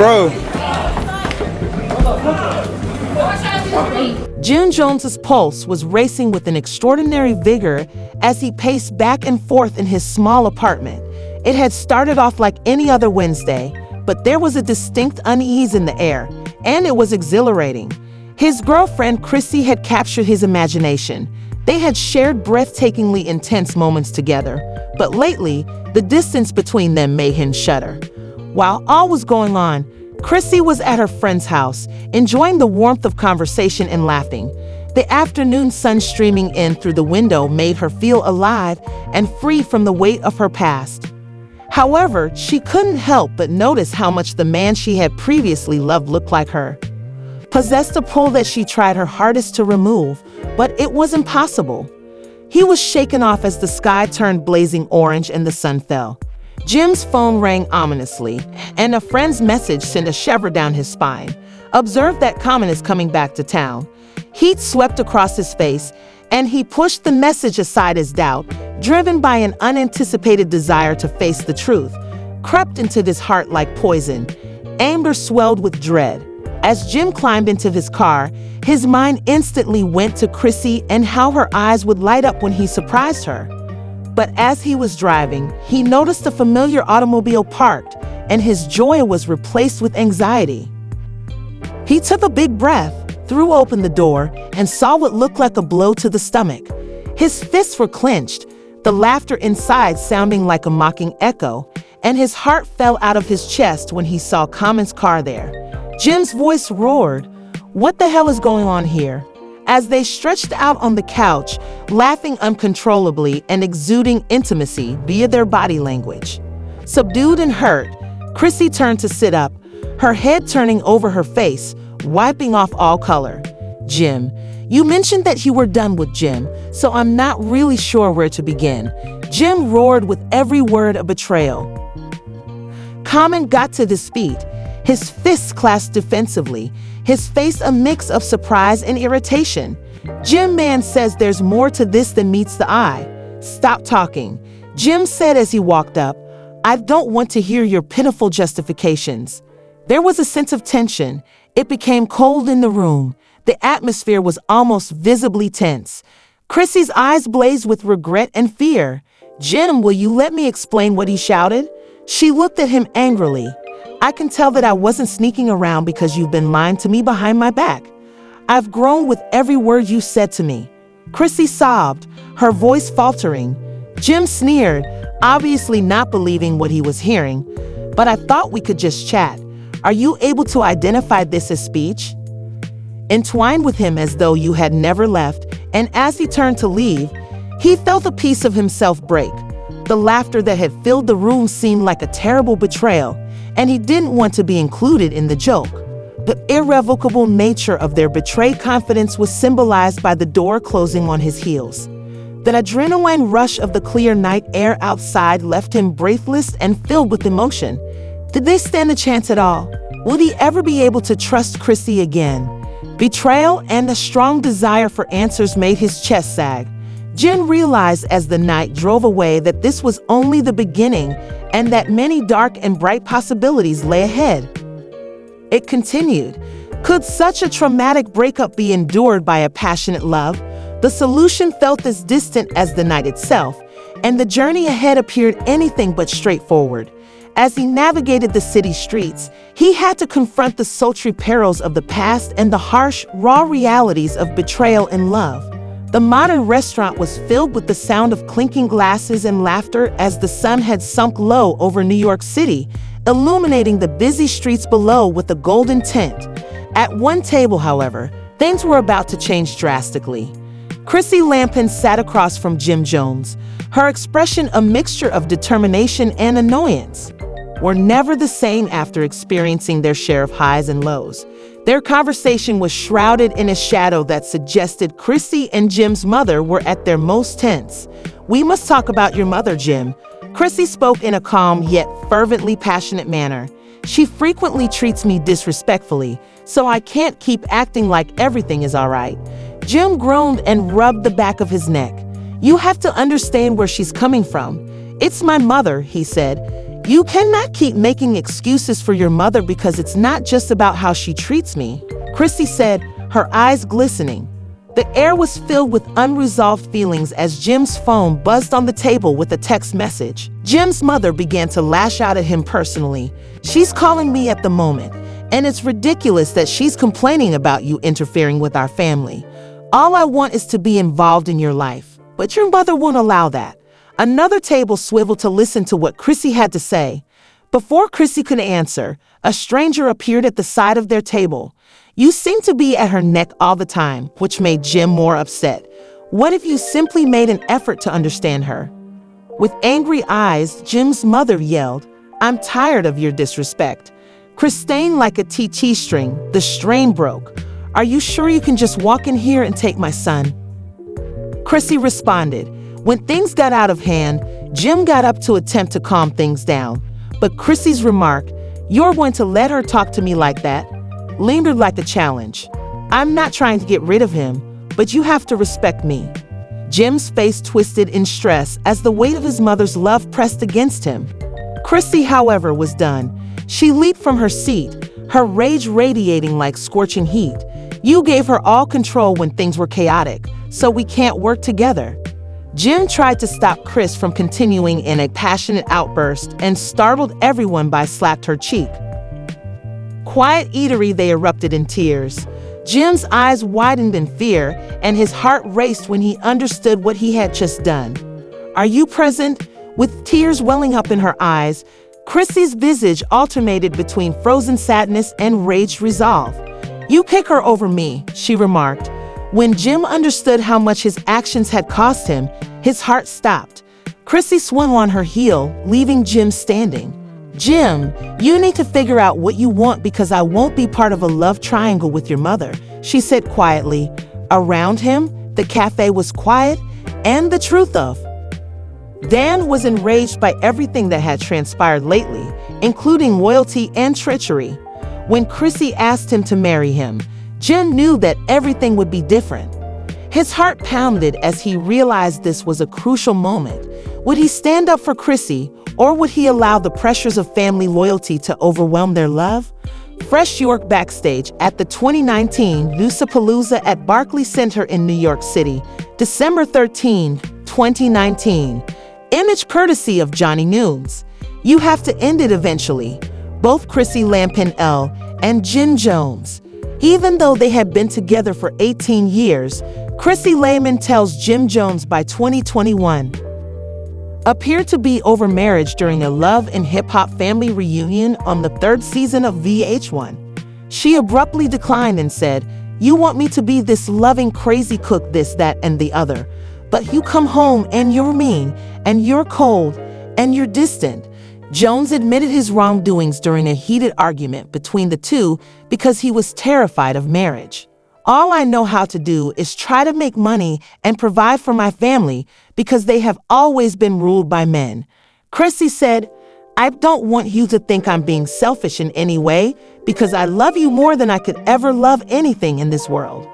Bro. Jim Jones's pulse was racing with an extraordinary vigor as he paced back and forth in his small apartment. It had started off like any other Wednesday, but there was a distinct unease in the air, and it was exhilarating. His girlfriend, Chrissy, had captured his imagination. They had shared breathtakingly intense moments together, but lately, the distance between them made him shudder. While all was going on, Chrissy was at her friend's house, enjoying the warmth of conversation and laughing. The afternoon sun streaming in through the window made her feel alive and free from the weight of her past. However, she couldn't help but notice how much the man she had previously loved looked like her. Possessed a pull that she tried her hardest to remove, but it was impossible. He was shaken off as the sky turned blazing orange and the sun fell. Jim's phone rang ominously, and a friend's message sent a shiver down his spine. Observe that Common is coming back to town. Heat swept across his face, and he pushed the message aside as doubt, driven by an unanticipated desire to face the truth, crept into his heart like poison. Anger swelled with dread. As Jim climbed into his car, his mind instantly went to Chrissy and how her eyes would light up when he surprised her. But as he was driving, he noticed a familiar automobile parked, and his joy was replaced with anxiety. He took a big breath, threw open the door, and saw what looked like a blow to the stomach. His fists were clenched, the laughter inside sounding like a mocking echo, and his heart fell out of his chest when he saw Common's car there. Jim's voice roared, "What the hell is going on here?" As they stretched out on the couch, laughing uncontrollably and exuding intimacy via their body language. Subdued and hurt, Chrissy turned to sit up, her head turning over her face, wiping off all color. "Jim, you mentioned that you were done with Jim, so I'm not really sure where to begin." Jim roared with every word a betrayal. Common got to his feet, his fists clasped defensively, his face a mix of surprise and irritation. "Jim, man says there's more to this than meets the eye. Stop talking," Jim said as he walked up. "I don't want to hear your pitiful justifications." There was a sense of tension. It became cold in the room. The atmosphere was almost visibly tense. Chrissy's eyes blazed with regret and fear. "Jim, will you let me explain what he shouted?" She looked at him angrily. "I can tell that I wasn't sneaking around because you've been lying to me behind my back. I've grown with every word you said to me." Chrissy sobbed, her voice faltering. Jim sneered, obviously not believing what he was hearing. "But I thought we could just chat. Are you able to identify this as speech?" Entwined with him as though you had never left, and as he turned to leave, he felt a piece of himself break. The laughter that had filled the room seemed like a terrible betrayal, and he didn't want to be included in the joke. The irrevocable nature of their betrayed confidence was symbolized by the door closing on his heels. The adrenaline rush of the clear night air outside left him breathless and filled with emotion. Did they stand a chance at all? Would he ever be able to trust Chrissy again? Betrayal and a strong desire for answers made his chest sag. Jim realized as the night drove away that this was only the beginning and that many dark and bright possibilities lay ahead. It continued. Could such a traumatic breakup be endured by a passionate love? The solution felt as distant as the night itself, and the journey ahead appeared anything but straightforward. As he navigated the city streets, he had to confront the sultry perils of the past and the harsh, raw realities of betrayal and love. The modern restaurant was filled with the sound of clinking glasses and laughter as the sun had sunk low over New York City, illuminating the busy streets below with a golden tint. At one table, however, things were about to change drastically. Chrissy Lampin sat across from Jim Jones, her expression a mixture of determination and annoyance. Were never the same after experiencing their share of highs and lows. Their conversation was shrouded in a shadow that suggested Chrissy and Jim's mother were at their most tense. "We must talk about your mother, Jim." Chrissy spoke in a calm yet fervently passionate manner. "She frequently treats me disrespectfully, so I can't keep acting like everything is all right." Jim groaned and rubbed the back of his neck. "You have to understand where she's coming from. It's my mother," he said. You cannot keep making excuses for your mother because it's not just about how she treats me, Chrissy said, her eyes glistening. The air was filled with unresolved feelings as Jim's phone buzzed on the table with a text message. Jim's mother began to lash out at him personally. "She's calling me at the moment, and it's ridiculous that she's complaining about you interfering with our family. All I want is to be involved in your life, but your mother won't allow that." Another table swiveled to listen to what Chrissy had to say. Before Chrissy could answer, a stranger appeared at the side of their table. "You seem to be at her neck all the time," which made Jim more upset. "What if you simply made an effort to understand her?" With angry eyes, Jim's mother yelled, "I'm tired of your disrespect." Christine like a TT string, the strain broke. "Are you sure you can just walk in here and take my son?" Chrissy responded. When things got out of hand, Jim got up to attempt to calm things down. But Chrissy's remark, "You're going to let her talk to me like that?" lingered like a challenge. "I'm not trying to get rid of him, but you have to respect me." Jim's face twisted in stress as the weight of his mother's love pressed against him. Chrissy, however, was done. She leaped from her seat, her rage radiating like scorching heat. "You gave her all control when things were chaotic, so we can't work together." Jim tried to stop Chris from continuing in a passionate outburst and startled everyone by slapped her cheek. Quiet eatery, they erupted in tears. Jim's eyes widened in fear and his heart raced when he understood what he had just done. "Are you present?" With tears welling up in her eyes, Chrissy's visage alternated between frozen sadness and raged resolve. "You pick her over me," she remarked. When Jim understood how much his actions had cost him, his heart stopped. Chrissy swung on her heel, leaving Jim standing. "Jim, you need to figure out what you want because I won't be part of a love triangle with your mother," she said quietly. Around him, the cafe was quiet, and the truth of. Dan was enraged by everything that had transpired lately, including loyalty and treachery. When Chrissy asked him to marry him, Jim knew that everything would be different. His heart pounded as he realized this was a crucial moment. Would he stand up for Chrissy, or would he allow the pressures of family loyalty to overwhelm their love? Fresh York backstage at the 2019 Loosapalooza at Barclays Center in New York City, December 13, 2019. Image courtesy of Johnny Nunes. "You have to end it eventually." Both Chrissy Lampin-L and Jim Jones. Even though they had been together for 18 years, Chrissy Layman tells Jim Jones by 2021 appeared to be over marriage during a Love and Hip Hop family reunion on the third season of VH1. She abruptly declined and said, "You want me to be this loving crazy cook, this, that, and the other. But you come home and you're mean, and you're cold, and you're distant." Jones admitted his wrongdoings during a heated argument between the two because he was terrified of marriage. "All I know how to do is try to make money and provide for my family because they have always been ruled by men." Chrissy said, "I don't want you to think I'm being selfish in any way because I love you more than I could ever love anything in this world."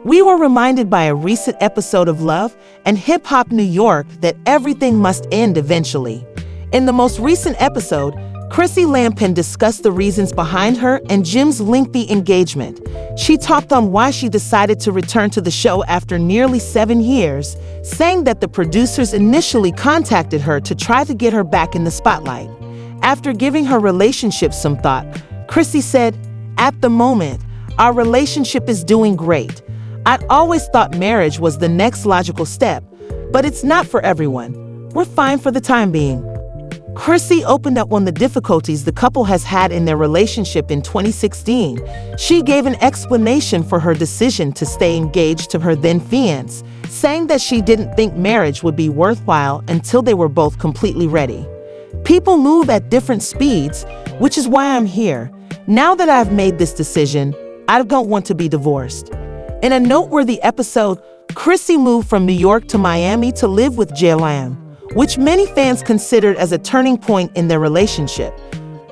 We were reminded by a recent episode of Love and Hip Hop New York that everything must end eventually. In the most recent episode, Chrissy Lampin discussed the reasons behind her and Jim's lengthy engagement. She talked on why she decided to return to the show after nearly 7 years, saying that the producers initially contacted her to try to get her back in the spotlight. After giving her relationship some thought, Chrissy said, "At the moment, our relationship is doing great. I'd always thought marriage was the next logical step, but it's not for everyone. We're fine for the time being." Chrissy opened up on the difficulties the couple has had in their relationship in 2016. She gave an explanation for her decision to stay engaged to her then fiancé, saying that she didn't think marriage would be worthwhile until they were both completely ready. "People move at different speeds, which is why I'm here. Now that I've made this decision, I don't want to be divorced." In a noteworthy episode, Chrissy moved from New York to Miami to live with J-Lam, which many fans considered as a turning point in their relationship.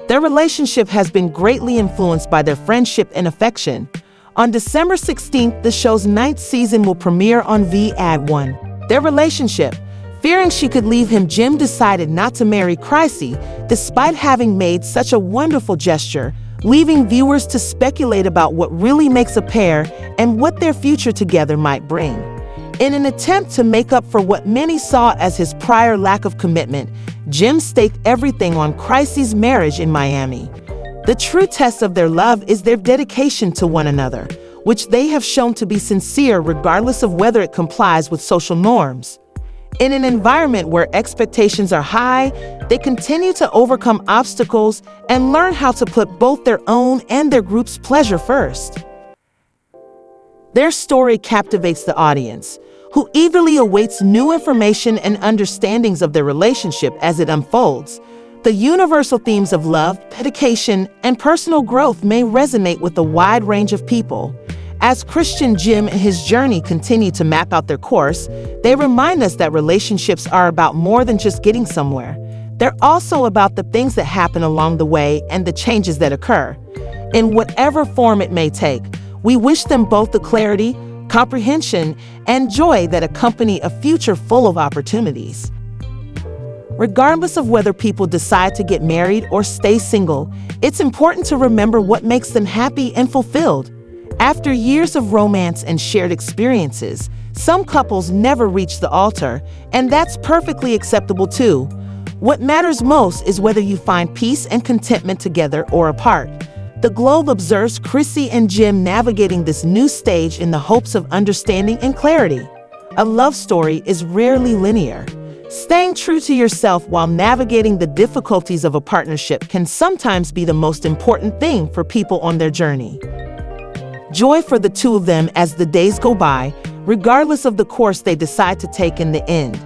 Their relationship has been greatly influenced by their friendship and affection. On December 16th, the show's 9th season will premiere on VH1. Their relationship, Fearing she could leave him, Jim decided not to marry Chrissy, despite having made such a wonderful gesture, leaving viewers to speculate about what really makes a pair and what their future together might bring. In an attempt to make up for what many saw as his prior lack of commitment, Jim staked everything on Chrissy's marriage in Miami. The true test of their love is their dedication to one another, which they have shown to be sincere regardless of whether it complies with social norms. In an environment where expectations are high, they continue to overcome obstacles and learn how to put both their own and their group's pleasure first. Their story captivates the audience, who eagerly awaits new information and understandings of their relationship as it unfolds. The universal themes of love, dedication, and personal growth may resonate with a wide range of people. As Christian Jim and his journey continue to map out their course, they remind us that relationships are about more than just getting somewhere. They're also about the things that happen along the way and the changes that occur. In whatever form it may take, we wish them both the clarity, comprehension, and joy that accompany a future full of opportunities. Regardless of whether people decide to get married or stay single, it's important to remember what makes them happy and fulfilled. After years of romance and shared experiences, some couples never reach the altar, and that's perfectly acceptable too. What matters most is whether you find peace and contentment together or apart. The Globe observes Chrissy and Jim navigating this new stage in the hopes of understanding and clarity. A love story is rarely linear. Staying true to yourself while navigating the difficulties of a partnership can sometimes be the most important thing for people on their journey. Joy for the two of them as the days go by, regardless of the course they decide to take in the end.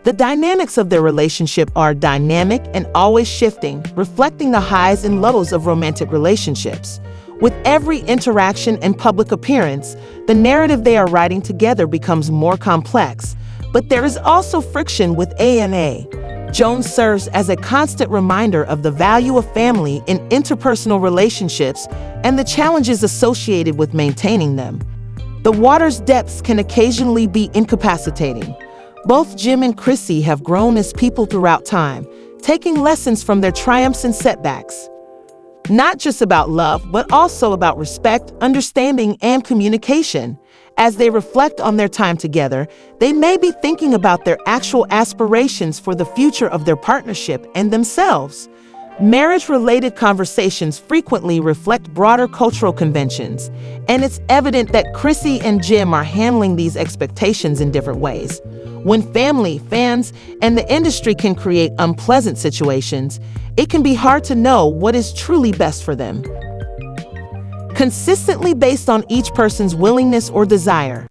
The dynamics of their relationship are dynamic and always shifting, reflecting the highs and lows of romantic relationships. With every interaction and public appearance, the narrative they are writing together becomes more complex. But there is also friction with A&A. Jones serves as a constant reminder of the value of family in interpersonal relationships and the challenges associated with maintaining them. The water's depths can occasionally be incapacitating. Both Jim and Chrissy have grown as people throughout time, taking lessons from their triumphs and setbacks. Not just about love, but also about respect, understanding, and communication. As they reflect on their time together, they may be thinking about their actual aspirations for the future of their partnership and themselves. Marriage-related conversations frequently reflect broader cultural conventions, and it's evident that Chrissy and Jim are handling these expectations in different ways. When family, fans, and the industry can create unpleasant situations, it can be hard to know what is truly best for them. Consistently based on each person's willingness or desire.